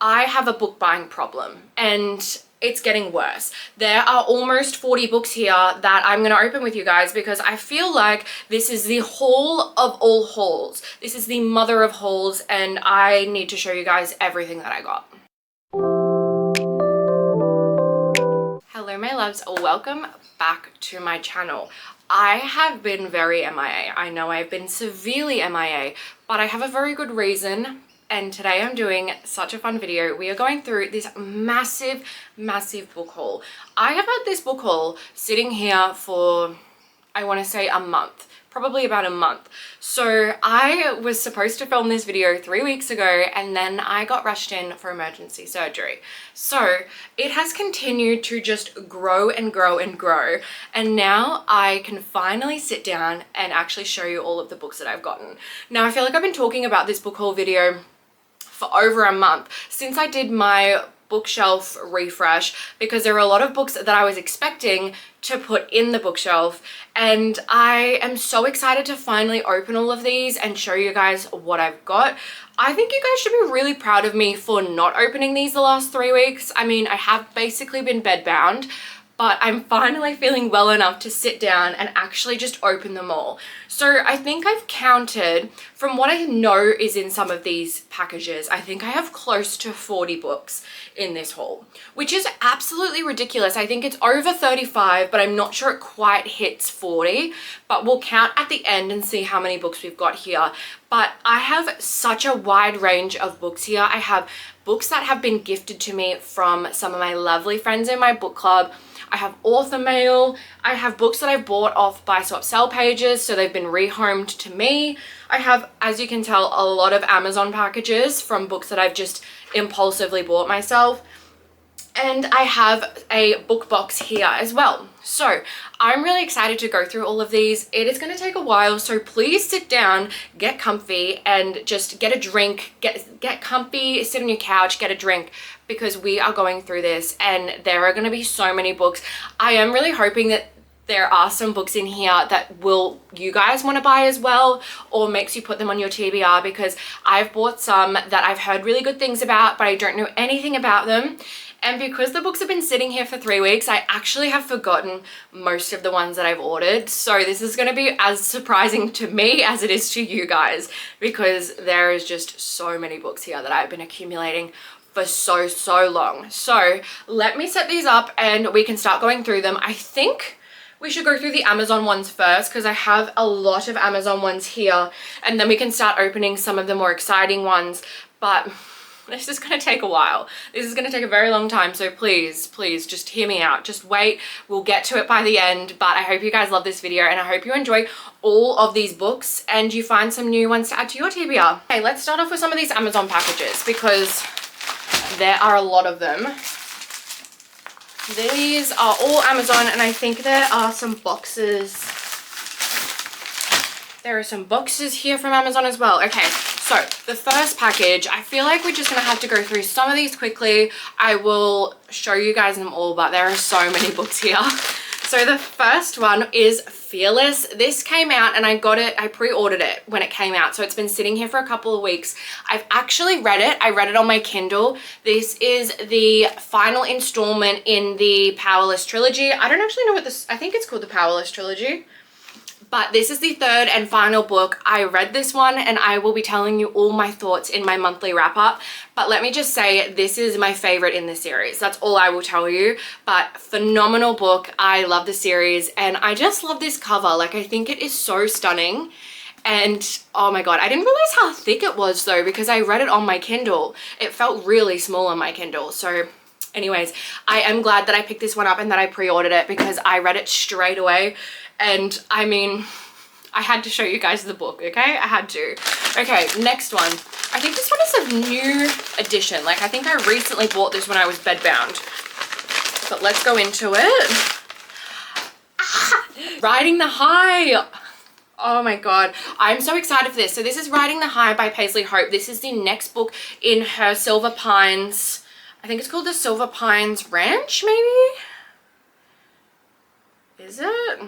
I have a book buying problem and it's getting worse. There are almost 40 books here that I'm going to open with you guys because I feel like this is the haul of all hauls. This is the mother of hauls and I need to show you guys everything that I got. Hello my loves, welcome back to my channel. I have been very MIA. I know I've been severely MIA, but I have a very good reason. And today I'm doing such a fun video. We are going through this massive book haul. I have had this book haul sitting here for, I want to say a month, probably about a month. So I was supposed to film this video 3 weeks ago and then I got rushed in for emergency surgery. So it has continued to just grow and grow and grow. And now I can finally sit down and actually show you all of the books that I've gotten. Now I feel like I've been talking about this book haul video for over a month since I did my bookshelf refresh, because there are a lot of books that I was expecting to put in the bookshelf, and I am so excited to finally open all of these and show you guys what I've got. I think you guys should be really proud of me for not opening these the last 3 weeks. I mean, I have basically been bedbound, but I'm finally feeling well enough to sit down and actually just open them all. So I think I've counted, from what I know is in some of these packages, I think I have close to 40 books in this haul, which is absolutely ridiculous. I think it's over 35, but I'm not sure it quite hits 40, but we'll count at the end and see how many books we've got here. But I have such a wide range of books here. I have books that have been gifted to me from some of my lovely friends in my book club. I have author mail. I have books that I've bought off buy swap sell pages, so they've been rehomed to me. I have, as you can tell, a lot of Amazon packages from books that I've just impulsively bought myself. And I have a book box here as well. So I'm really excited to go through all of these. It is going to take a while, so please sit down, get comfy, and just get a drink, get comfy, sit on your couch, get a drink, because we are going through this and there are going to be so many books. I am really hoping that there are some books in here that you guys want to buy as well, or makes you put them on your TBR, because I've bought some that I've heard really good things about, but I don't know anything about them. And because the books have been sitting here for 3 weeks, I actually have forgotten most of the ones that I've ordered. So this is going to be as surprising to me as it is to you guys, because there is just so many books here that I've been accumulating for so long. So let me set these up and we can start going through them. I think we should go through the Amazon ones first, because I have a lot of Amazon ones here, and then we can start opening some of the more exciting ones. But this is going to take a while. This is going to take a very long time, so please just hear me out. Just wait. We'll get to it by the end, but I hope you guys love this video and I hope you enjoy all of these books and you find some new ones to add to your TBR. Okay, let's start off with some of these Amazon packages, because there are a lot of them. These are all Amazon, and I think there are some boxes. There are some boxes here from Amazon as well. Okay, so the first package, I feel like we're just gonna have to go through some of these quickly. I will show you guys them all, but there are so many books here. So the first one is Fearless. This came out and I got it, I pre-ordered it when it came out. So it's been sitting here for a couple of weeks. I've actually read it. I read it on my Kindle. This is the final installment in the Powerless trilogy. I don't actually know what this, I think it's called the Powerless trilogy. But this is the third and final book. I read this one and I will be telling you all my thoughts in my monthly wrap up. But let me just say, this is my favorite in the series. That's all I will tell you. But phenomenal book. I love the series and I just love this cover. Like, I think it is so stunning. And oh my God, I didn't realize how thick it was though, because I read it on my Kindle. It felt really small on my Kindle. So anyways, I am glad that I picked this one up and that I pre-ordered it, because I read it straight away. And I mean, I had to show you guys the book, okay? I had to. Okay, next one. I think this one is a new edition. Like, I think I recently bought this when I was bedbound. But let's go into it. Riding the High. Oh my God, I'm so excited for this. So this is Riding the High by Paisley Hope. This is the next book in her Silver Pines. I think it's called the Silver Pines Ranch, maybe? Is it?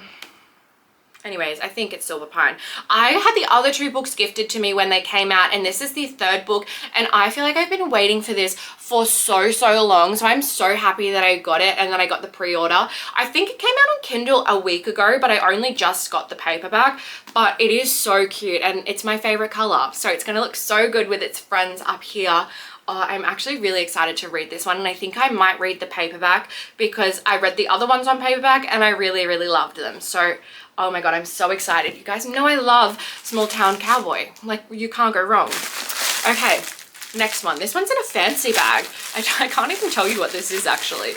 Anyways, I think it's Silver Pine. I had the other 2 books gifted to me when they came out, and this is the 3rd book, and I feel like I've been waiting for this for so long, so I'm so happy that I got it and that I got the pre-order. I think it came out on Kindle a week ago, but I only just got the paperback, but it is so cute and it's my favorite color, so it's gonna look so good with its friends up here. I'm actually really excited to read this one, and I think I might read the paperback because I read the other ones on paperback and I really loved them. So oh my god, I'm so excited. You guys know I love Small Town Cowboy. Like, you can't go wrong. Okay, next one. This one's in a fancy bag. I can't even tell you what this is actually.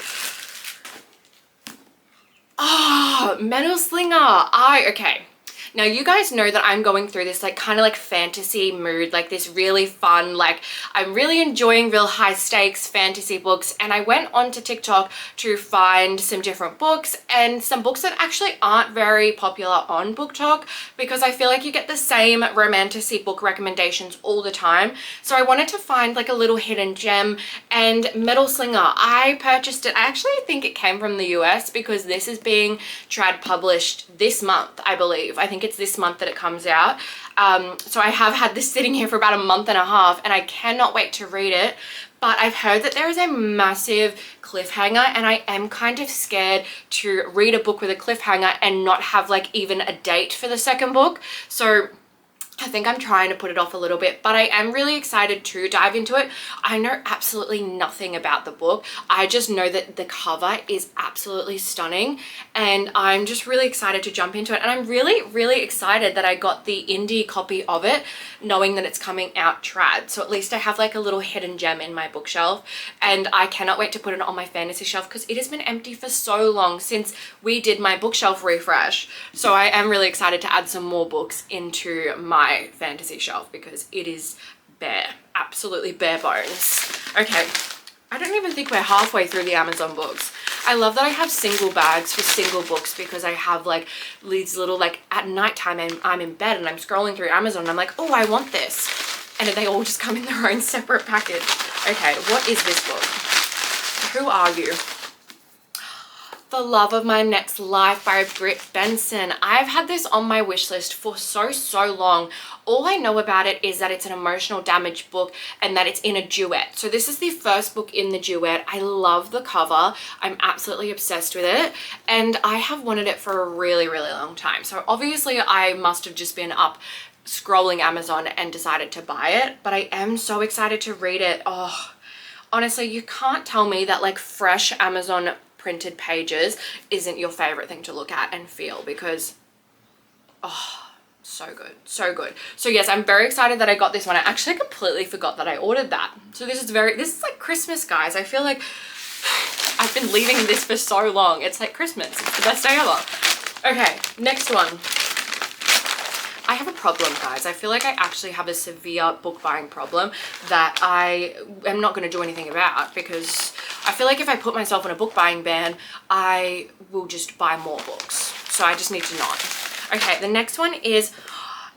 Oh, Metal Slinger. Okay. Now, you guys know that I'm going through this like kind of like fantasy mood, like this really fun, like I'm really enjoying real high stakes fantasy books. And I went onto TikTok to find some different books and some books that actually aren't very popular on BookTok, because I feel like you get the same Romantasy book recommendations all the time. So I wanted to find like a little hidden gem, and Metal Slinger, I purchased it. I actually think it came from the US because this is being trad published this month, I believe. I think it's this month that it comes out. So I have had this sitting here for about a month and a half, and I cannot wait to read it. But I've heard that there is a massive cliffhanger, and I am kind of scared to read a book with a cliffhanger and not have like even a date for the second book. So I think I'm trying to put it off a little bit, but I am really excited to dive into it. I know absolutely nothing about the book. I just know that the cover is absolutely stunning, and I'm just really excited to jump into it. And I'm really excited that I got the indie copy of it, knowing that it's coming out trad. So at least I have like a little hidden gem in my bookshelf, and I cannot wait to put it on my fantasy shelf because it has been empty for so long since we did my bookshelf refresh. So I am really excited to add some more books into my fantasy shelf because it is bare, absolutely bare bones. Okay, I don't even think we're halfway through the Amazon books. I love that I have single bags for single books because I have like these little, like at nighttime I'm in bed and I'm scrolling through Amazon and I'm like, oh, I want this. And they all just come in their own separate package. Okay, what is this book? Who are you? The Love of My Next Life by Britt Benson. I've had this on my wish list for so long. All I know about it is that it's an emotional damage book and that it's in a duet. So this is the first book in the duet. I love the cover. I'm absolutely obsessed with it, and I have wanted it for a really long time. So obviously I must have just been up scrolling Amazon and decided to buy it, but I am so excited to read it. Oh, honestly, you can't tell me that like fresh Amazon printed pages isn't your favorite thing to look at and feel, because oh, so good. So yes, I'm very excited that I got this one. I actually completely forgot that I ordered that. So this is like Christmas, guys. I feel like I've been leaving this for so long. It's like Christmas. It's the best day ever. Okay, next one. I have a problem, guys. I feel like I actually have a severe book buying problem that I am not going to do anything about, because I feel like if I put myself on a book buying ban, I will just buy more books. So I just need to not. Okay, the next one is,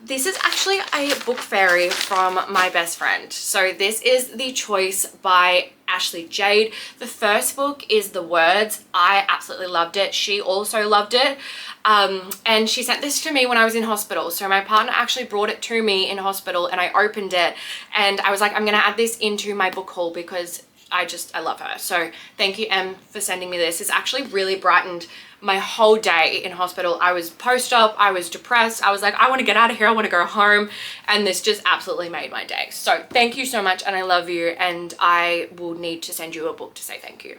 this is actually a book fairy from my best friend. So this is The Choice by Ashley Jade. The first book is The Words. I absolutely loved it. She also loved it. And she sent this to me when I was in hospital. So my partner actually brought it to me in hospital, and I opened it and I was like, I'm going to add this into my book haul because I love her. So thank you, Em, for sending me this. It's actually really brightened my whole day in hospital. I was post-op, I was depressed. I was like, I want to get out of here. I want to go home. And this just absolutely made my day. So thank you so much, and I love you. And I will need to send you a book to say thank you.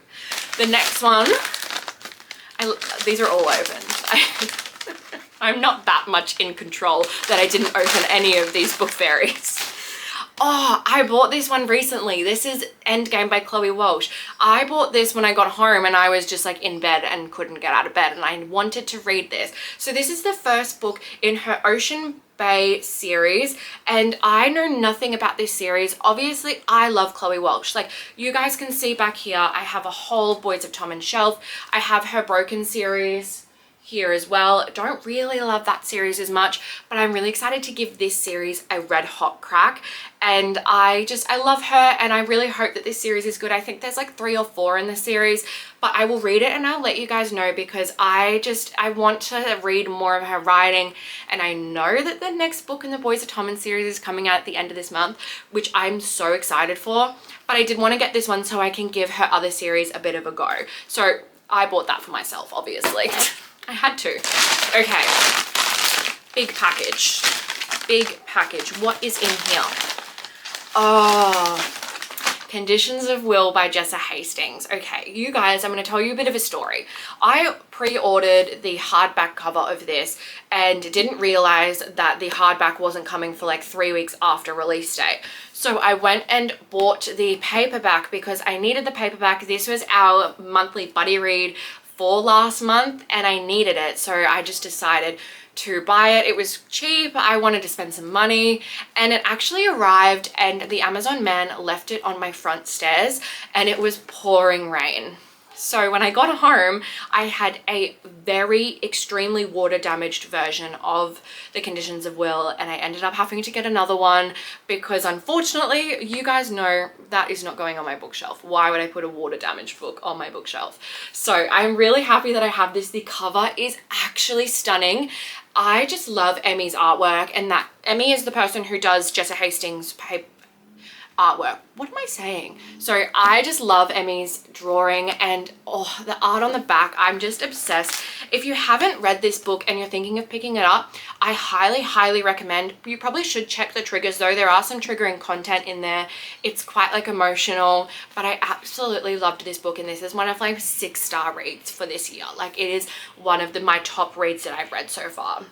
The next one, these are all opened. I'm not that much in control that I didn't open any of these book fairies. Oh, I bought this one recently. This is Endgame by Chloe Walsh. I bought this when I got home and I was just like in bed and couldn't get out of bed, and I wanted to read this. So this is the first book in her Ocean Bay series, and I know nothing about this series. Obviously, I love Chloe Walsh. Like you guys can see back here, I have a whole Boys of Tom and Shelf. I have her Broken series here as well. Don't really love that series as much, but I'm really excited to give this series a red hot crack. And I love her, and I really hope that this series is good. I think there's like 3 or 4 in the series, but I will read it and I'll let you guys know, because I want to read more of her writing. And I know that the next book in the Boys of Tommen series is coming out at the end of this month, which I'm so excited for. But I did want to get this one so I can give her other series a bit of a go. So I bought that for myself, obviously. I had to. Okay, big package. Big package. What is in here? Oh, Conditions of Will by Jessa Hastings. Okay, you guys, I'm going to tell you a bit of a story. I pre-ordered the hardback cover of this and didn't realize that the hardback wasn't coming for like 3 weeks after release date. So I went and bought the paperback because I needed the paperback. This was our monthly buddy read for last month and I needed it. So I just decided to buy it. It was cheap. I wanted to spend some money, and it actually arrived and the Amazon man left it on my front stairs and it was pouring rain. So when I got home, I had a very extremely water damaged version of the Conditions of Will, and I ended up having to get another one because unfortunately, you guys know that is not going on my bookshelf. Why would I put a water damaged book on my bookshelf? So I'm really happy that I have this. The cover is actually stunning. I just love Emmy's artwork, and that Emmy is the person who does Jessa Hastings' artwork. What am I saying? So I just love Emmy's drawing, and oh, the art on the back, I'm just obsessed. If you haven't read this book and you're thinking of picking it up, I highly recommend. You probably should check the triggers though. There are some triggering content in there. It's quite like emotional, but I absolutely loved this book, and this is one of like 6-star reads for this year. Like, it is one of my top reads that I've read so far.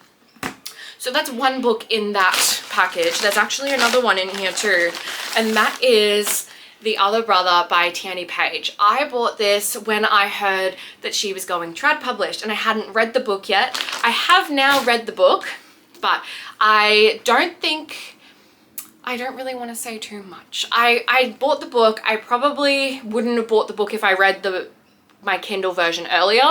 So that's one book in that package. There's actually another one in here too, and that is The Other Brother by Tierney Page. I bought this when I heard that she was going trad published, and I hadn't read the book yet. I have now read the book, but I don't really want to say too much. I bought the book. I probably wouldn't have bought the book if I read my Kindle version earlier,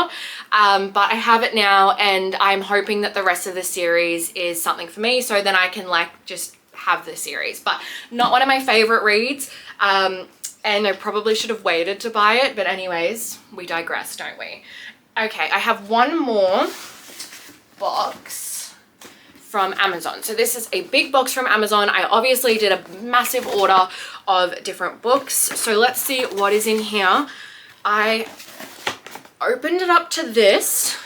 but I have it now, and I'm hoping that the rest of the series is something for me, so then I can like just have the series. But not one of my favorite reads, and I probably should have waited to buy it, but anyways, we digress, don't we? Okay, I have one more box from Amazon. So this is a big box from Amazon. I obviously did a massive order of different books, so let's see what is in here. I opened it up to this.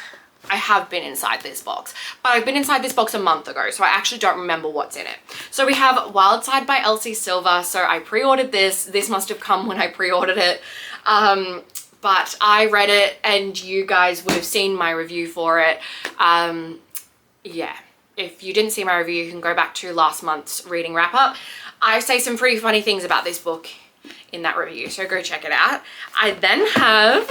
I have been inside this box, but I've been inside this box a month ago, so I actually don't remember what's in it. So we have Wildside by Elsie Silver. So I pre-ordered this. This must have come when I pre-ordered it. But I read it, and you guys would have seen my review for it. Yeah, if you didn't see my review, you can go back to last month's reading wrap up. I say some pretty funny things about this book in that review, so go check it out. I then have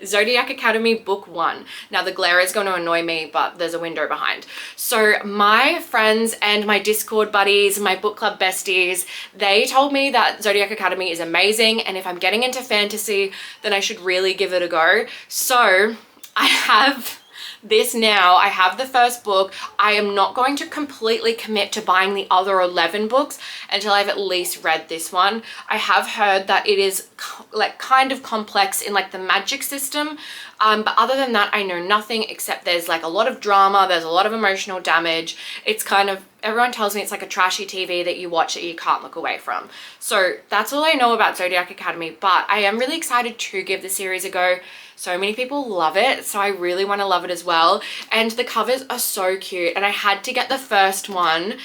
Zodiac Academy Book 1. Now the glare is going to annoy me, but there's a window behind. So my friends and my Discord buddies, my book club besties, they told me that Zodiac Academy is amazing, and if I'm getting into fantasy, then I should really give it a go. So I have this now. I have the first book. I am not going to completely commit to buying the other 11 books until I've at least read this one. I have heard that it is like kind of complex in like the magic system, but other than that, I know nothing except there's like a lot of drama, there's a lot of emotional damage. It's kind of, everyone tells me it's like a trashy TV that you watch that you can't look away from. So that's all I know about Zodiac Academy, but I am really excited to give the series a go. So many people love it, so I really want to love it as well. And the covers are so cute, and I had to get the first one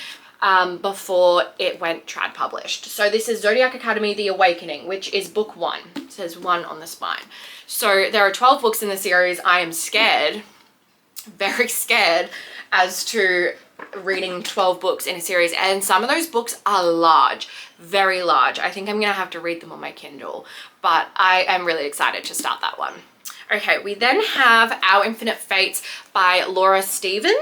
before it went trad published. So this is Zodiac Academy The Awakening, which is book 1. It says 1 on the spine. So there are 12 books in the series. I am scared, very scared, as to reading 12 books in a series, and some of those books are large, very large. I think I'm gonna have to read them on my Kindle, but I am really excited to start that one. Okay, we then have Our Infinite Fates by Laura Stephen.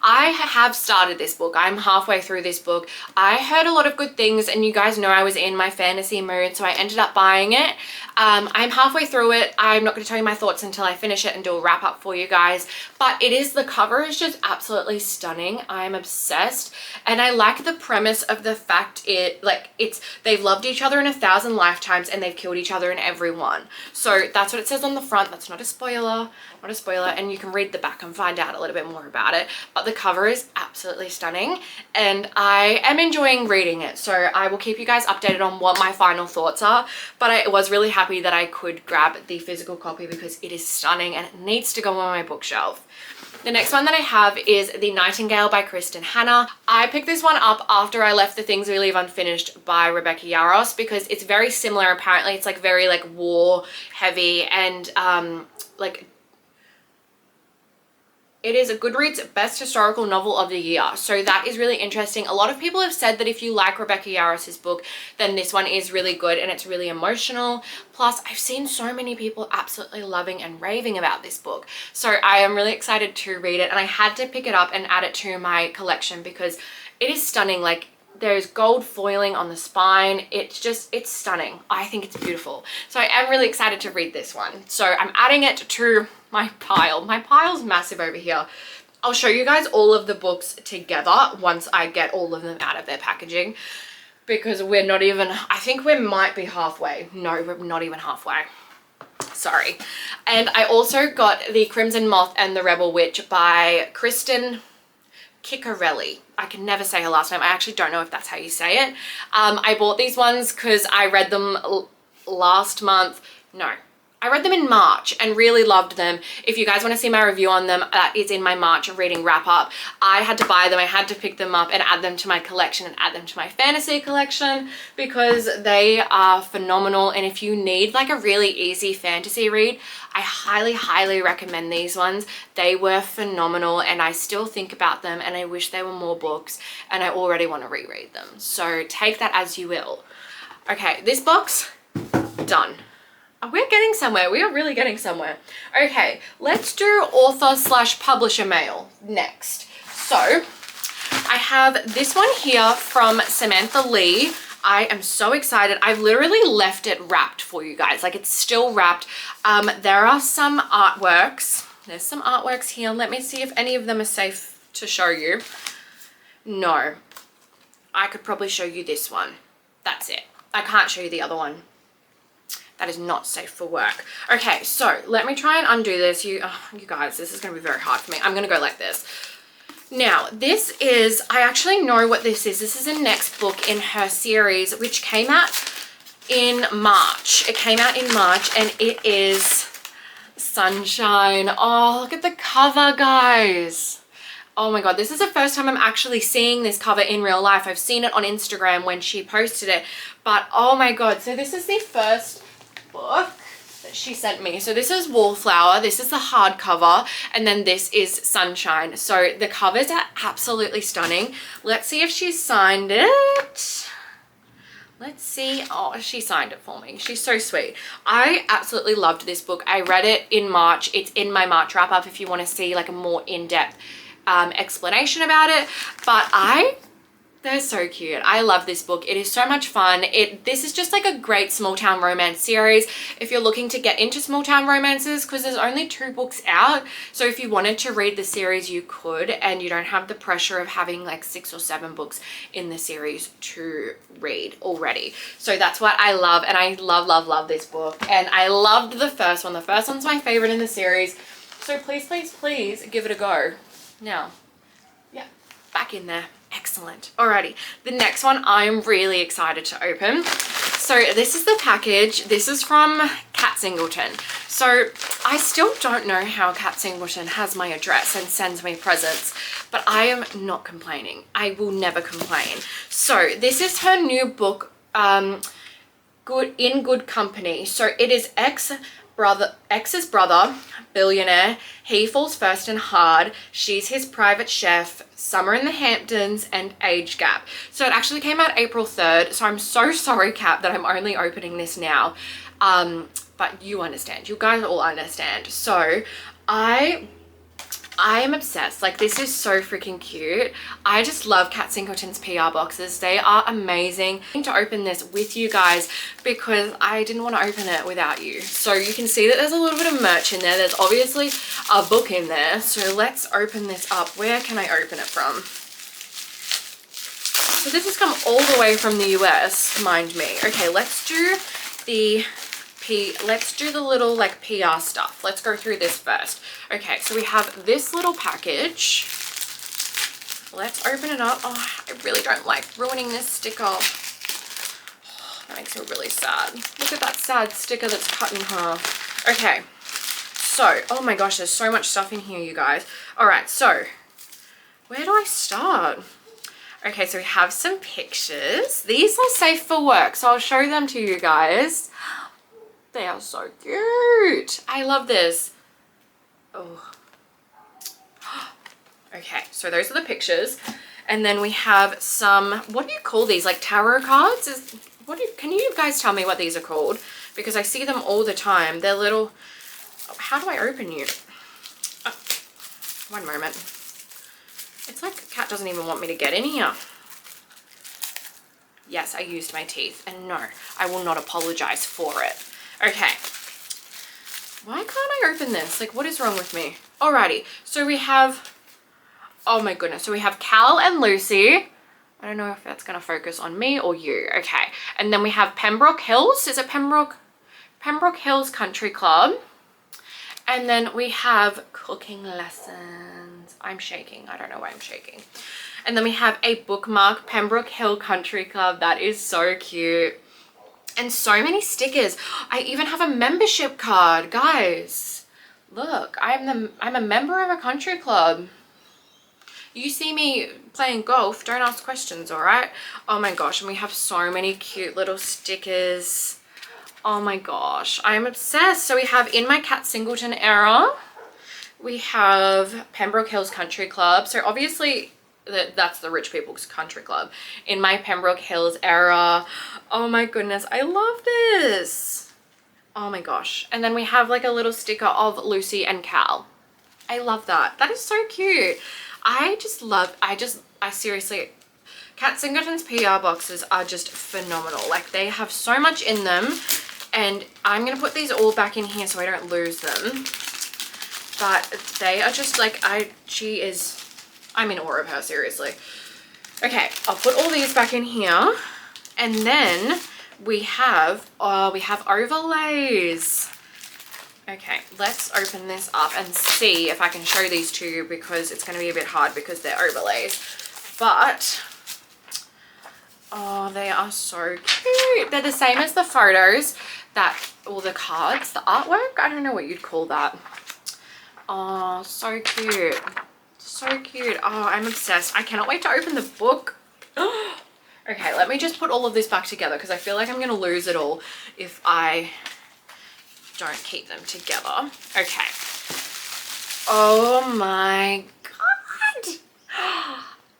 I have started this book. I'm halfway through this book. I heard a lot of good things, and you guys know I was in my fantasy mood, so I ended up buying it. I'm halfway through it. I'm not going to tell you my thoughts until I finish it and do a wrap up for you guys, but the cover is just absolutely stunning. I'm obsessed, and I like the premise of the fact they've loved each other in 1,000 lifetimes and they've killed each other in every one. So that's what it says on the front. That's not a spoiler, and you can read the back and find out a little bit more about it, but the cover is absolutely stunning and I am enjoying reading it, so I will keep you guys updated on what my final thoughts are. But I was really happy that I could grab the physical copy because it is stunning and it needs to go on my bookshelf. The next one that I have is The Nightingale by Kristen Hanna. I picked this one up after I left The Things We Leave Unfinished by Rebecca Yarros because it's very similar. Apparently it's like very like war heavy and like it is a Goodreads best historical novel of the year. So that is really interesting. A lot of people have said that if you like Rebecca Yarros's book, then this one is really good and it's really emotional. Plus, I've seen so many people absolutely loving and raving about this book. So I am really excited to read it, and I had to pick it up and add it to my collection because it is stunning. Like, there's gold foiling on the spine. It's stunning. I think it's beautiful. So I am really excited to read this one. So I'm adding it to my pile. My pile's massive over here. I'll show you guys all of the books together once I get all of them out of their packaging, because we're not even, I think we might be halfway. No, we're not even halfway. Sorry. And I also got The Crimson Moth and the Rebel Witch by Kristen Ciccarelli. I can never say her last name. I actually don't know if that's how you say it. I bought these ones because I read them last month. No, I read them in March and really loved them. If you guys want to see my review on them, that is in my March reading wrap up. I had to buy them. I had to pick them up and add them to my collection and add them to my fantasy collection because they are phenomenal. And if you need like a really easy fantasy read, I highly, highly recommend these ones. They were phenomenal and I still think about them and I wish there were more books and I already want to reread them. So take that as you will. Okay, this box, done. We're getting somewhere. We are really getting somewhere. Okay, let's do author/publisher mail next. So I have this one here from Samantha Lee. I am so excited. I've literally left it wrapped for you guys. Like, it's still wrapped. There are some artworks. There's some artworks here. Let me see if any of them are safe to show you. No. I could probably show you this one. That's it. I can't show you the other one. That is not safe for work. Okay, so let me try and undo this. You guys, this is going to be very hard for me. I'm going to go like this. Now, this is, I actually know what this is. This is the next book in her series, which came out in March. It came out in March, and it is Sunshine. Oh, look at the cover, guys. Oh my God, this is the first time I'm actually seeing this cover in real life. I've seen it on Instagram when she posted it, but oh my God. So this is the first book that she sent me. So this is Wallflower, this is the hardcover, and then this is Sunshine. So the covers are absolutely stunning. Let's see if she signed it. Let's see. Oh, she signed it for me. She's so sweet. I absolutely loved this book. I read it in March. It's in my March wrap up if you want to see like a more in-depth explanation about it. But they're so cute. I love this book. It is so much fun. This is just like a great small town romance series if you're looking to get into small town romances, because there's only 2 books out. So if you wanted to read the series, you could, and you don't have the pressure of having like 6 or 7 books in the series to read already. So that's what I love, and I love, love, love this book. And I loved the first one. The first one's my favorite in the series. So please, please, please give it a go. Now, yeah, back in there. Excellent. Alrighty, the next one I'm really excited to open. So this is the package. This is from Kat Singleton. So I still don't know how Kat Singleton has my address and sends me presents, but I am not complaining. I will never complain. So this is her new book, In Good Company. So it is ex's brother, billionaire. He falls first and hard. She's his private chef. Summer in the Hamptons and age gap. So it actually came out April 3rd. So I'm so sorry, Kat, that I'm only opening this now. But you understand. You guys all understand. So I I am obsessed. Like, this is so freaking cute. I just love Kat Singleton's PR boxes. They are amazing. I need to open this with you guys because I didn't want to open it without you. So you can see that there's a little bit of merch in there. There's obviously a book in there. So let's open this up. Where can I open it from? So this has come all the way from the US, mind me. Okay, let's do the little like PR stuff. Let's go through this first. Okay, so we have this little package. Let's open it up. Oh, I really don't like ruining this sticker. Oh, that makes me really sad. Look at that sad sticker that's cut in half. Okay, so, oh my gosh, there's so much stuff in here, you guys. All right, so where do I start? Okay, so we have some pictures. These are safe for work, so I'll show them to you guys. They are so cute. I love this. Oh. Okay, so those are the pictures. And then we have some, what do you call these? Like tarot cards? Can you guys tell me what these are called? Because I see them all the time. They're little, how do I open you? Oh, one moment. It's like Kat doesn't even want me to get in here. Yes, I used my teeth. And no, I will not apologize for it. Okay, why can't I open this? Like, what is wrong with me? Alrighty, so we have, oh my goodness, so we have Cal and Lucy. I don't know if that's going to focus on me or you. Okay, and then we have Pembroke Hills. Is it Pembroke Hills Country Club? And then we have cooking lessons. I'm shaking. I don't know why I'm shaking. And then we have a bookmark, Pembroke Hill Country Club. That is so cute. And so many stickers. I even have a membership card, guys. Look, I'm a member of a country club. You see me playing golf, don't ask questions, all right? Oh my gosh, and we have so many cute little stickers. Oh my gosh, I'm obsessed. So we have In My Kat Singleton Era. We have Pembroke Hills Country Club. So obviously that's the rich people's country club. In My Pembroke Hills Era. Oh my goodness, I love this. Oh my gosh. And then we have like a little sticker of Lucy and Cal. I love that. That is so cute. I seriously, Kat Singleton's PR boxes are just phenomenal. Like, they have so much in them. And I'm going to put these all back in here so I don't lose them. But they are just like, I'm in awe of her, seriously. Okay, I'll put all these back in here. And then we have overlays. Okay, let's open this up and see if I can show these to you, because it's going to be a bit hard because they're overlays. But, oh, they are so cute. They're the same as the photos or the cards, the artwork. I don't know what you'd call that. Oh, so cute. So cute. Oh, I'm obsessed. I cannot wait to open the book. Okay, let me just put all of this back together because I feel like I'm going to lose it all if I don't keep them together. Okay. Oh my god.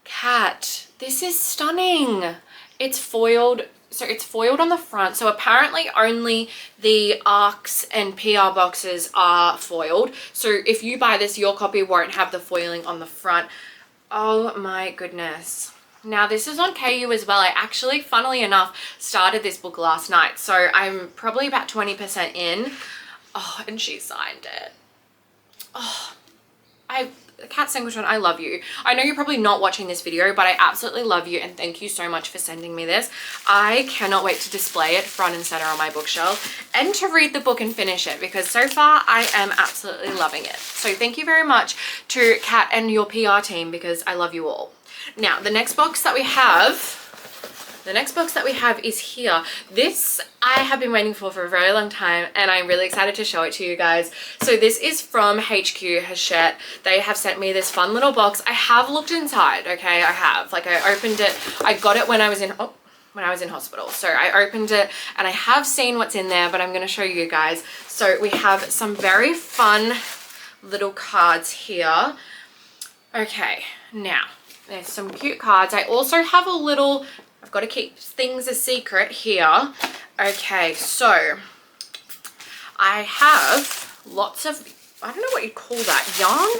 Kat, this is stunning. It's foiled. So it's foiled on the front. So apparently only the ARCs and PR boxes are foiled. So if you buy this, your copy won't have the foiling on the front. Oh my goodness. Now this is on KU as well. I actually, funnily enough, started this book last night. So I'm probably about 20% in. Oh, and she signed it. Oh, Kat Singleton, I love you. I know you're probably not watching this video, but I absolutely love you and thank you so much for sending me this. I cannot wait to display it front and center on my bookshelf and to read the book and finish it, because so far I am absolutely loving it. So thank you very much to Kat and your PR team, because I love you all. Now, the next box that we have is here. This I have been waiting for a very long time, and I'm really excited to show it to you guys. So this is from HQ Hachette. They have sent me this fun little box. I have looked inside, okay? I have. Like, I opened it. I got it when I was in hospital. So I opened it and I have seen what's in there, but I'm going to show you guys. So we have some very fun little cards here. Okay, now there's some cute cards. I also have a little, I've got to keep things a secret here. Okay, so I have lots of, I don't know what you call that, yarn?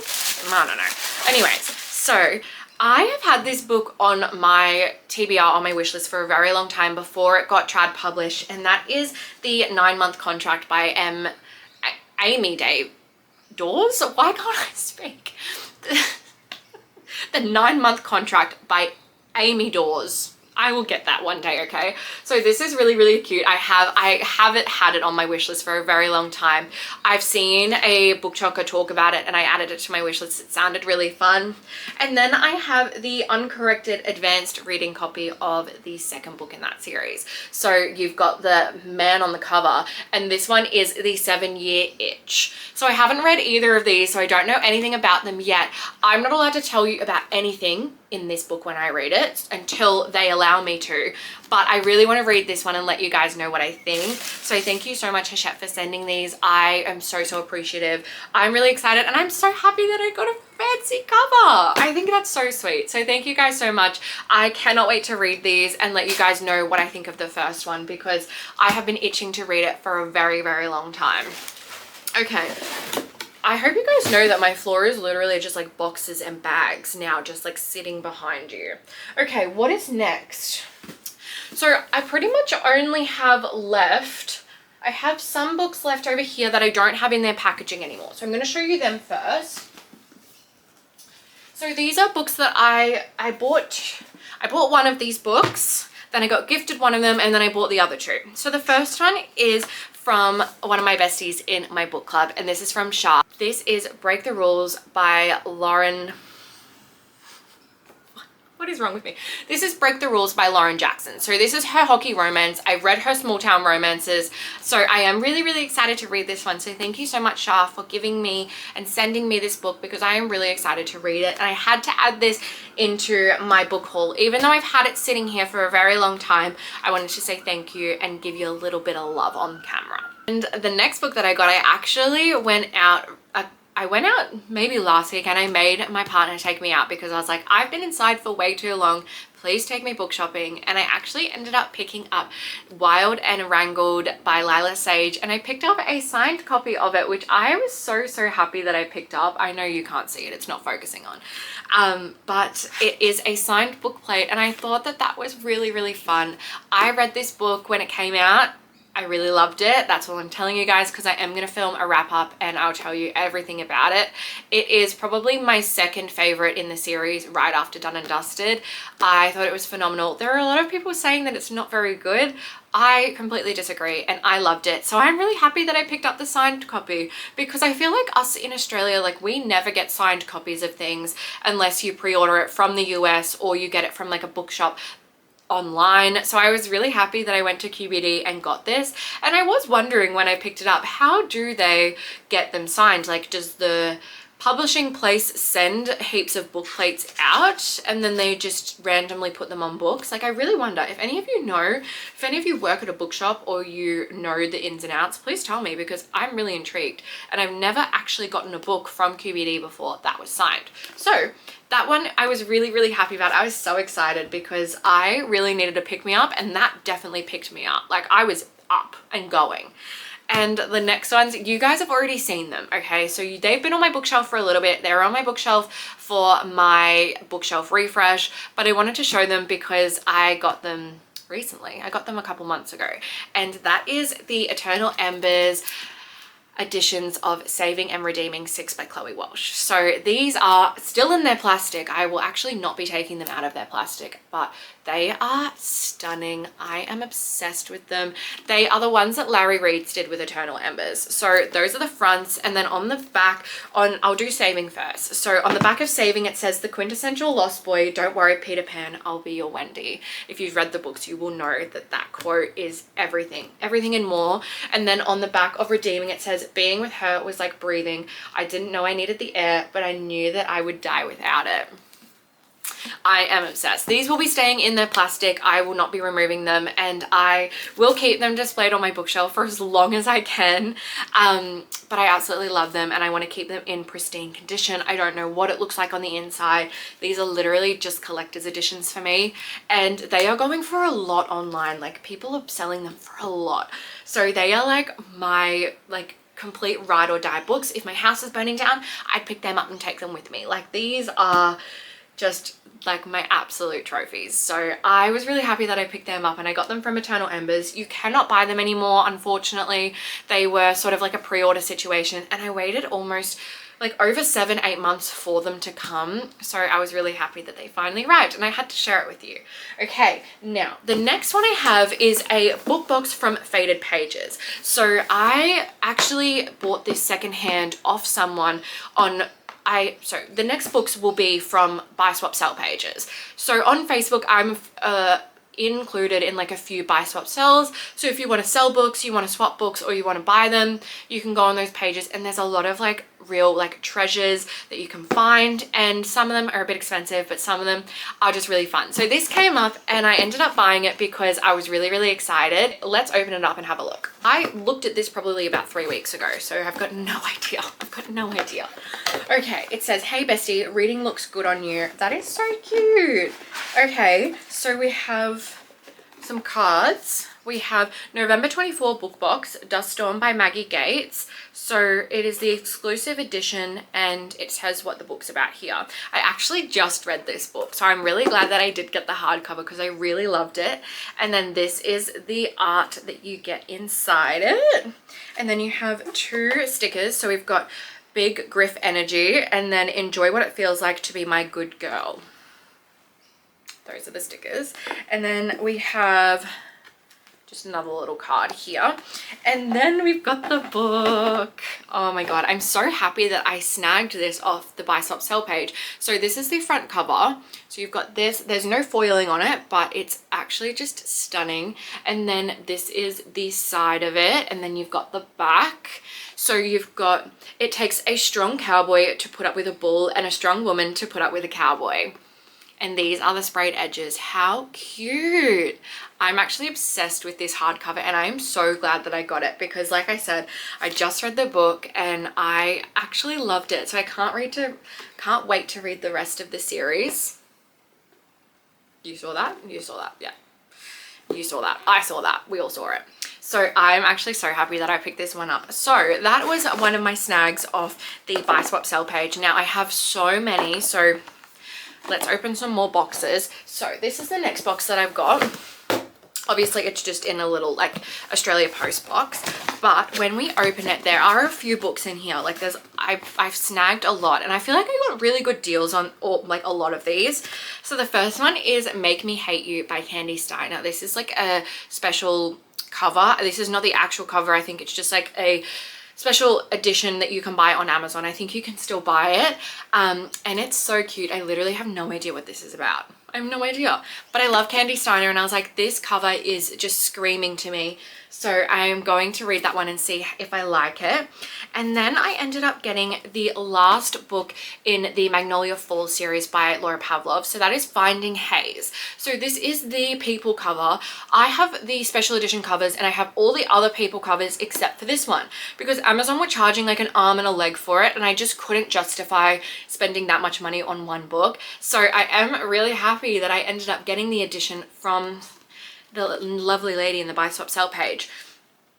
I don't know. Anyways, so I have had this book on my TBR, on my wish list for a very long time before it got trad published, and that is the 9-month contract by Amy Day Dawes. Why can't I speak? The 9-month contract by Amy Dawes. I will get that one day, okay? So this is really, really cute. I haven't had it on my wish list for a very long time. I've seen a book chocker talk about it and I added it to my wish list. It sounded really fun. And then I have the uncorrected advanced reading copy of the second book in that series. So you've got the man on the cover, and this one is the 7-Year Itch. So I haven't read either of these, so I don't know anything about them yet. I'm not allowed to tell you about anything in this book when I read it until they allow me to, but I really want to read this one and let you guys know what I think. So thank you so much, Hachette, for sending these. I am so appreciative. I'm really excited and I'm so happy that I got a fancy cover. I think that's so sweet. So thank you guys so much. I cannot wait to read these and let you guys know what I think of the first one, because I have been itching to read it for a very, very long time. Okay. I hope you guys know that my floor is literally just like boxes and bags now, just like sitting behind you. Okay, what is next? So I pretty much only have left, I have some books left over here that I don't have in their packaging anymore. So I'm going to show you them first. So these are books that I bought one of these books, then I got gifted one of them, and then I bought the other two. So the first one is from one of my besties in my book club, and this is from Shah. This is Break the Rules by Lauren. What is wrong with me? This is Break the Rules by Lauren Jackson. So this is her hockey romance. I've read her small town romances. So I am really, really excited to read this one. So thank you so much, Shah, for giving me and sending me this book, because I am really excited to read it. And I had to add this into my book haul. Even though I've had it sitting here for a very long time, I wanted to say thank you and give you a little bit of love on camera. And the next book that I got, I actually went out maybe last week, and I made my partner take me out because I was like, I've been inside for way too long. Please take me book shopping. And I actually ended up picking up Wild and Wrangled by Lila Sage, and I picked up a signed copy of it, which I was so happy that I picked up. I know you can't see it, it's not focusing on, but it is a signed book plate, and I thought that that was really, really fun. I read this book when it came out. I really loved it. That's all I'm telling you guys, because I am going to film a wrap up and I'll tell you everything about it. It is probably my second favorite in the series, right after Done and Dusted. I thought it was phenomenal. There are a lot of people saying that it's not very good. I completely disagree, and I loved it. So I'm really happy that I picked up the signed copy, because I feel like us in Australia, like, we never get signed copies of things unless you pre-order it from the US or you get it from like a bookshop online. So I was really happy that I went to QBD and got this, and I was wondering when I picked it up, how do they get them signed? Like, does the publishing place send heaps of book plates out and then they just randomly put them on books? Like, I really wonder if any of you know, if any of you work at a bookshop or you know the ins and outs, please tell me, because I'm really intrigued, and I've never actually gotten a book from QBD before that was signed. So that one I was really, really happy about. I was so excited because I really needed a pick-me-up, and that definitely picked me up. Like, I was up and going. And the next ones, you guys have already seen them, okay? So they've been on my bookshelf for a little bit. They're on my bookshelf for my bookshelf refresh, but I wanted to show them because I got them recently. I got them a couple months ago, and that is the Eternal Embers editions of Saving and Redeeming 6 by Chloe Walsh. So these are still in their plastic. I will actually not be taking them out of their plastic, but they are stunning. I am obsessed with them. They are the ones that Larry Reeds did with Eternal Embers. So those are the fronts, and then on the back, I'll do Saving first. So on the back of Saving, it says, "The quintessential lost boy, don't worry Peter Pan, I'll be your Wendy." If you've read the books, you will know that that quote is everything and more. And then on the back of Redeeming, it says, "Being with her was like breathing. I didn't know I needed the air, but I knew that I would die without it." I am obsessed. These will be staying in their plastic. I will not be removing them, and I will keep them displayed on my bookshelf for as long as I can. But I absolutely love them, and I want to keep them in pristine condition. I don't know what it looks like on the inside. These are literally just collector's editions for me, and they are going for a lot online. Like, people are selling them for a lot. So they are like my, like, complete ride or die books. If my house is burning down, I'd pick them up and take them with me. Like, these are just like my absolute trophies. So I was really happy that I picked them up, and I got them from Eternal Embers. You cannot buy them anymore, unfortunately. They were sort of like a pre-order situation, and I waited almost like over 7-8 months for them to come. So I was really happy that they finally arrived, and I had to share it with you. Okay, now the next one I have is a book box from Faded Pages. So I actually bought this secondhand off someone on so the next books will be from Buy Swap Sell pages. So on Facebook, I'm included in like a few buy swap sells. So if you want to sell books, you want to swap books, or you want to buy them, you can go on those pages, and there's a lot of like real like treasures that you can find, and some of them are a bit expensive, but some of them are just really fun. So this came up and I ended up buying it because I was really excited. Let's open it up and have a look. I looked at this probably about 3 weeks ago, so I've got no idea. I've got no idea. Okay, it says, "Hey bestie, reading looks good on you." That is so cute. Okay, so we have some cards. We have November 24 book box, Dust Storm by Maggie Gates. So it is the exclusive edition, and it says what the book's about here. I actually just read this book, so I'm really glad that I did get the hardcover because I really loved it. And then this is the art that you get inside it. And then you have 2 stickers. So we've got Big Griff Energy, and then Enjoy What It Feels Like to Be My Good Girl. Those are the stickers. And then we have just another little card here, and then we've got the book. Oh my god, I'm so happy that I snagged this off the Buy Swap Sell page. So this is the front cover. So you've got this, there's no foiling on it, but it's actually just stunning. And then this is the side of it, and then you've got the back. So you've got, it takes a strong cowboy to put up with a bull, and a strong woman to put up with a cowboy. And these are the sprayed edges. How cute. I'm actually obsessed with this hardcover, and I am so glad that I got it because, like I said, I just read the book and I actually loved it. So I can't wait to read the rest of the series. You saw that? You saw that, yeah. You saw that. I saw that. We all saw it. So I'm actually so happy that I picked this one up. So that was one of my snags off the Buy Swap Sell page. Now I have so many, so let's open some more boxes. So this is the next box that I've got. Obviously it's just in a little like Australia Post box, but when we open it, there are a few books in here. Like I've snagged a lot, and I feel like I got really good deals on like a lot of these. So the first one is Make Me Hate You by Candy Steiner. This is like a special cover. This is not the actual cover. I think it's just like a special edition that you can buy on Amazon. I think you can still buy it, and it's so cute. I literally have no idea what this is about. I have no idea, but I love Candy Steiner, and I was like, this cover is just screaming to me. So I am going to read that one and see if I like it. And then I ended up getting the last book in the Magnolia Falls series by Laura Pavlov. So that is Finding Haze. So this is the people cover. I have the special edition covers, and I have all the other people covers except for this one because Amazon were charging like an arm and a leg for it, and I just couldn't justify spending that much money on one book. So I am really happy that I ended up getting the edition from the lovely lady in the Buy Swap Sell page.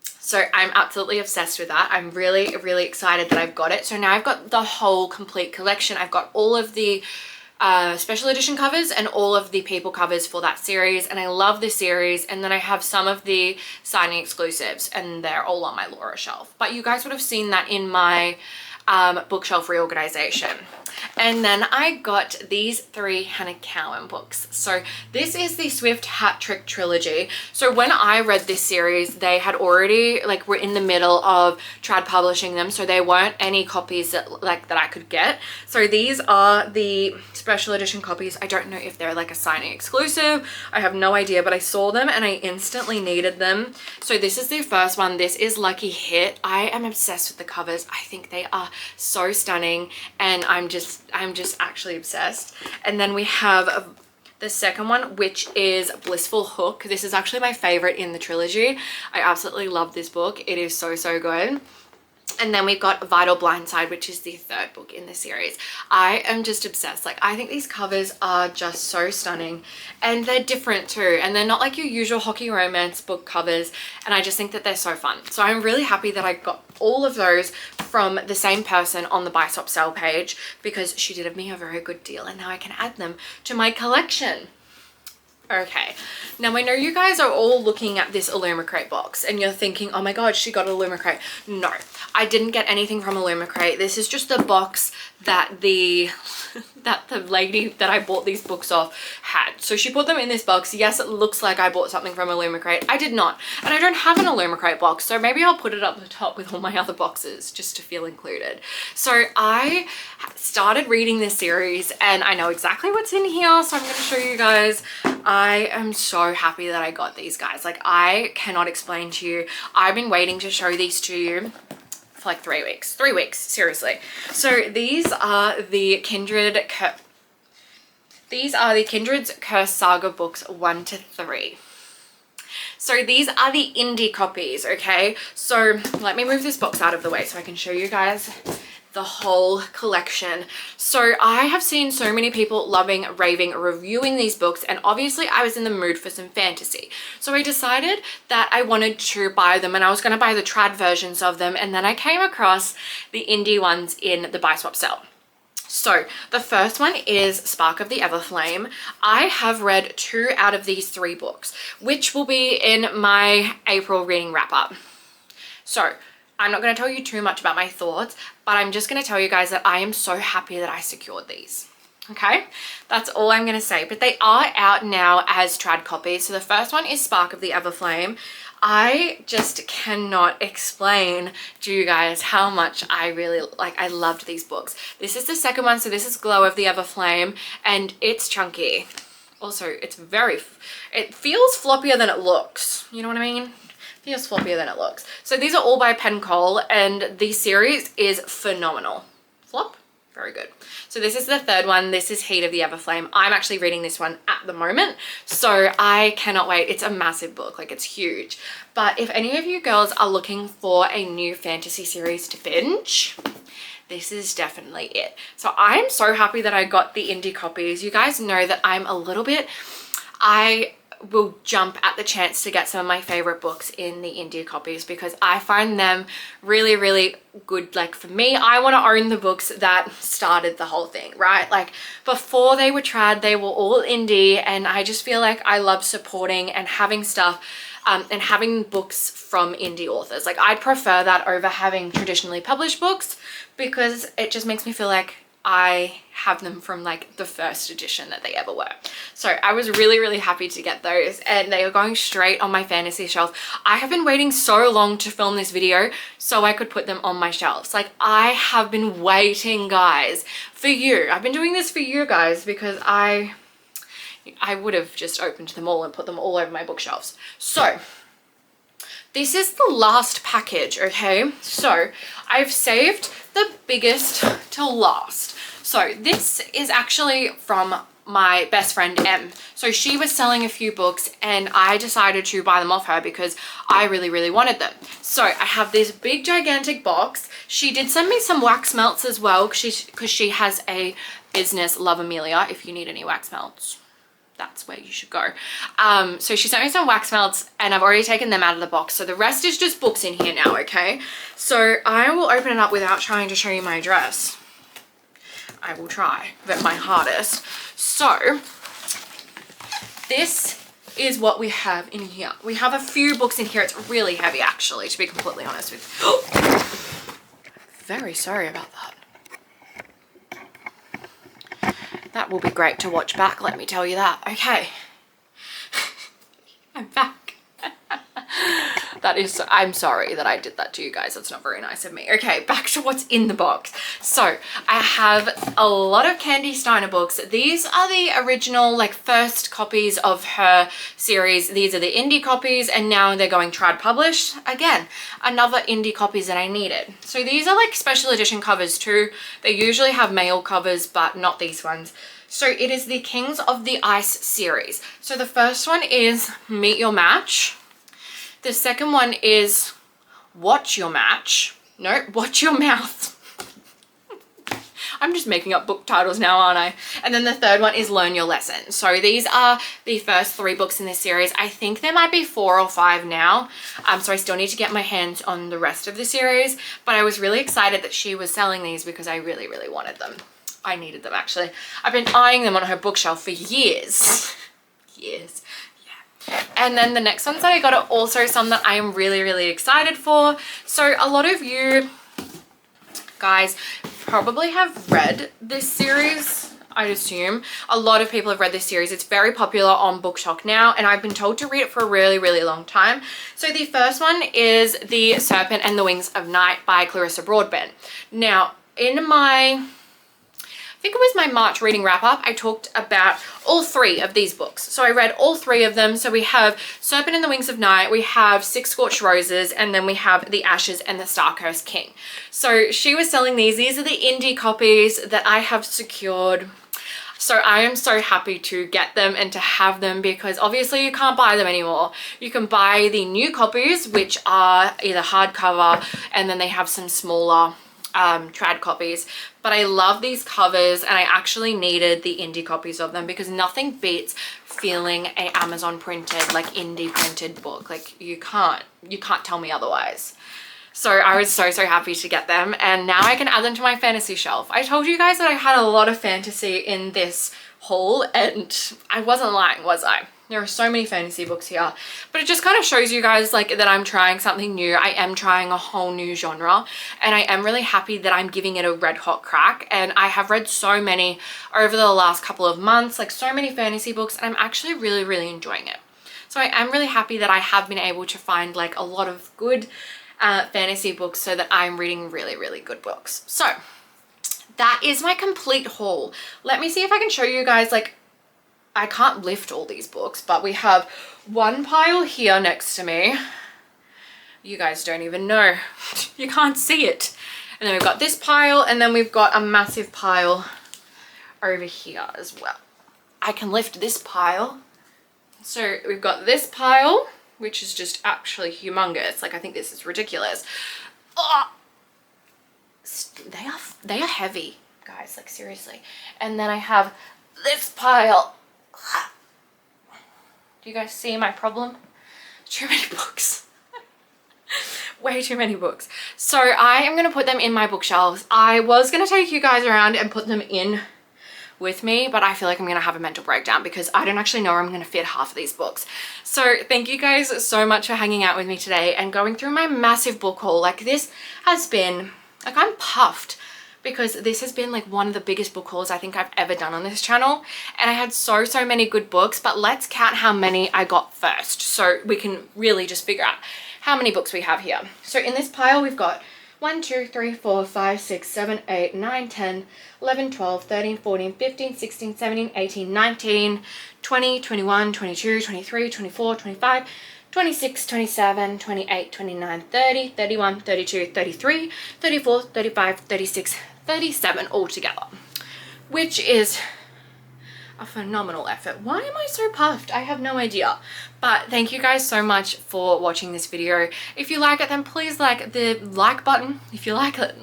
So I'm absolutely obsessed with that. I'm really excited that I've got it. So now I've got the whole complete collection. I've got all of the special edition covers and all of the people covers for that series, and I love this series. And then I have some of the signing exclusives, and they're all on my Laura shelf, but you guys would have seen that in my bookshelf reorganization. And then I got these 3 Hannah Cowan books. So this is the Swift Hat Trick trilogy. So when I read this series, they had already were in the middle of trad publishing them, so there weren't any copies that I could get. So these are the special edition copies. I don't know if they're like a signing exclusive. I have no idea, but I saw them and I instantly needed them. So this is the first one. This is Lucky Hit. I am obsessed with the covers. I think they are so stunning, and I'm just actually obsessed. And then we have the second one, which is Blissful Hook. This is actually my favorite in the trilogy. I absolutely love this book. It is so good. And then we've got Vital Blindside, which is the third book in the series. I am just obsessed. Like, I think these covers are just so stunning, and they're different too. And they're not like your usual hockey romance book covers. And I just think that they're so fun. So I'm really happy that I got all of those from the same person on the Buy Swap Sale page, because she did me a very good deal, and now I can add them to my collection. Okay, now I know you guys are all looking at this Illumicrate box and you're thinking, oh my god, she got Illumicrate. No, I didn't get anything from Illumicrate. This is just the box that the lady that I bought these books off had. So she put them in this box. Yes, it looks like I bought something from Illumicrate. I did not, and I don't have an Illumicrate box, so maybe I'll put it up the top with all my other boxes just to feel included. So I started reading this series and I know exactly what's in here, so I'm going to show you guys. I am so happy that I got these, guys. Like, I cannot explain to you. I've been waiting to show these to you for like 3 weeks. 3 weeks, seriously. So these are the Kindred's Curse Saga books 1 to 3. So these are the indie copies, okay? So let me move this box out of the way so I can show you guys the whole collection. So I have seen so many people loving, raving, reviewing these books, and obviously I was in the mood for some fantasy. So I decided that I wanted to buy them, and I was going to buy the trad versions of them, and then I came across the indie ones in the Buy Swap Sale. So the first one is Spark of the Everflame. I have read 2 out of these 3 books, which will be in my April reading wrap up. So I'm not going to tell you too much about my thoughts, but I'm just going to tell you guys that I am so happy that I secured these. Okay, that's all I'm going to say. But they are out now as trad copies. So the first one is Spark of the Everflame. I just cannot explain to you guys how much I really I loved these books. This is the second one, so this is Glow of the Everflame, and it's chunky. Also, it feels floppier than it looks. You know what I mean? Feels floppier than it looks. So these are all by Pencoll, and the series is phenomenal. Flop? Very good. So this is the third one. This is Heat of the Everflame. I'm actually reading this one at the moment, so I cannot wait. It's a massive book, like, it's huge. But if any of you girls are looking for a new fantasy series to binge, this is definitely it. So I'm so happy that I got the indie copies. You guys know that I'm a little bit, I will jump at the chance to get some of my favorite books in the indie copies, because I find them really, really good. Like, for me, I want to own the books that started the whole thing, right? Like, before they were trad, they were all indie, and I just feel like I love supporting and having stuff and having books from indie authors. Like, I'd prefer that over having traditionally published books, because it just makes me feel like I have them from like the first edition that they ever were. So I was really, really happy to get those, and they are going straight on my fantasy shelf. I have been waiting so long to film this video so I could put them on my shelves. Like, I have been waiting, guys, for you. I've been doing this for you guys, because I would have just opened them all and put them all over my bookshelves. So this is the last package, okay? So I've saved the biggest till last. So this is actually from my best friend Em. So she was selling a few books, and I decided to buy them off her because I really, really wanted them. So I have this big gigantic box. She did send me some wax melts as well, because she has a business, Love Amelia, if you need any wax melts. That's where you should go. So she sent me some wax melts, and I've already taken them out of the box. So the rest is just books in here now, okay? So I will open it up without trying to show you my address. I will try, but my hardest. So this is what we have in here. We have a few books in here. It's really heavy, actually, to be completely honest with you. Very sorry about that. That will be great to watch back, let me tell you that. Okay. I'm back. I'm sorry that I did that to you guys. That's not very nice of me. Okay, back to what's in the box. So I have a lot of Candy Steiner books. These are the original, like, first copies of her series. These are the indie copies, and now they're going trad published. Again, another indie copies that I needed. So these are like special edition covers too. They usually have male covers, but not these ones. So it is the Kings of the Ice series. So the first one is Meet Your Match. The second one is Watch Your Match. No, watch your mouth. I'm just making up book titles now, aren't I? And then the third one is Learn Your Lesson. So these are the first 3 books in this series. I think there might be 4 or 5 now. So I still need to get my hands on the rest of the series. But I was really excited that she was selling these because I really, really wanted them. I needed them, actually. I've been eyeing them on her bookshelf for years. Years. Yeah. And then the next ones that I got are also some that I am really, really excited for. So a lot of you guys probably have read this series. I'd assume a lot of people have read this series. It's very popular on BookShock now, and I've been told to read it for a really, really long time. So the first one is The Serpent and the Wings of Night by Clarissa Broadbent. Now, in my, I think it was my March reading wrap up, I talked about all 3 of these books. So I read all 3 of them. So we have Serpent and the Wings of Night, we have Six Scorched Roses, and then we have The Ashes and the Starcursed King. So she was selling these. These are the indie copies that I have secured. So I am so happy to get them and to have them because obviously you can't buy them anymore. You can buy the new copies, which are either hardcover, and then they have some smaller trad copies. But I love these covers, and I actually needed the indie copies of them because nothing beats feeling a Amazon printed, like indie printed book. Like you can't tell me otherwise. So I was so happy to get them, and now I can add them to my fantasy shelf. I told you guys that I had a lot of fantasy in this haul, and I wasn't lying, was I? There are so many fantasy books here, but it just kind of shows you guys like that I'm trying something new. I am trying a whole new genre, and I am really happy that I'm giving it a red hot crack. And I have read so many over the last couple of months, like so many fantasy books, and I'm actually really, really enjoying it. So I am really happy that I have been able to find like a lot of good fantasy books so that I'm reading really, really good books. So that is my complete haul. Let me see if I can show you guys, like, I can't lift all these books, but we have one pile here next to me. You guys don't even know. You can't see it. And then we've got this pile, and then we've got a massive pile over here as well. I can lift this pile. So we've got this pile, which is just actually humongous. Like, I think this is ridiculous. Oh, they are heavy, guys, like seriously. And then I have this pile. Do you guys see my problem? Too many books. Way too many books. So I am going to put them in my bookshelves. I was going to take you guys around and put them in with me, but I feel like I'm gonna have a mental breakdown because I don't actually know where I'm gonna fit half of these books. So thank you guys so much for hanging out with me today and going through my massive book haul. Like, this has been, like, I'm puffed because this has been like one of the biggest book hauls I think I've ever done on this channel, and I had so many good books. But let's count how many I got first so we can really just figure out how many books we have here. So in this pile we've got 1, 2, 3, 4, 5, 6, 7, 8, 9, 10, 11, 12, 13, 14, 15, 16, 17, 18, 19, 20, 21, 22, 23, 24, 25, 26, 27, 28, 29, 30, 31, 32, 33, 34, 35, 36, 37 altogether, which is a phenomenal effort. Why am I so puffed? I have no idea. But thank you guys so much for watching this video. If you like it, then please like the like button. If you like it,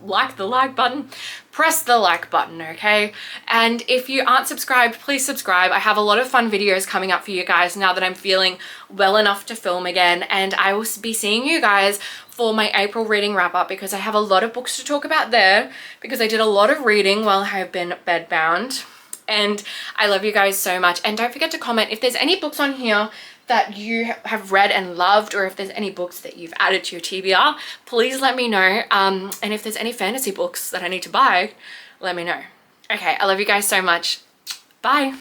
like the like button. Press the like button, okay? And if you aren't subscribed, please subscribe. I have a lot of fun videos coming up for you guys now that I'm feeling well enough to film again. And I will be seeing you guys for my April reading wrap up because I have a lot of books to talk about there because I did a lot of reading while I have been bedbound. And I love you guys so much. And don't forget to comment if there's any books on here that you have read and loved, or if there's any books that you've added to your TBR, please let me know. And if there's any fantasy books that I need to buy, let me know. Okay, I love you guys so much. Bye.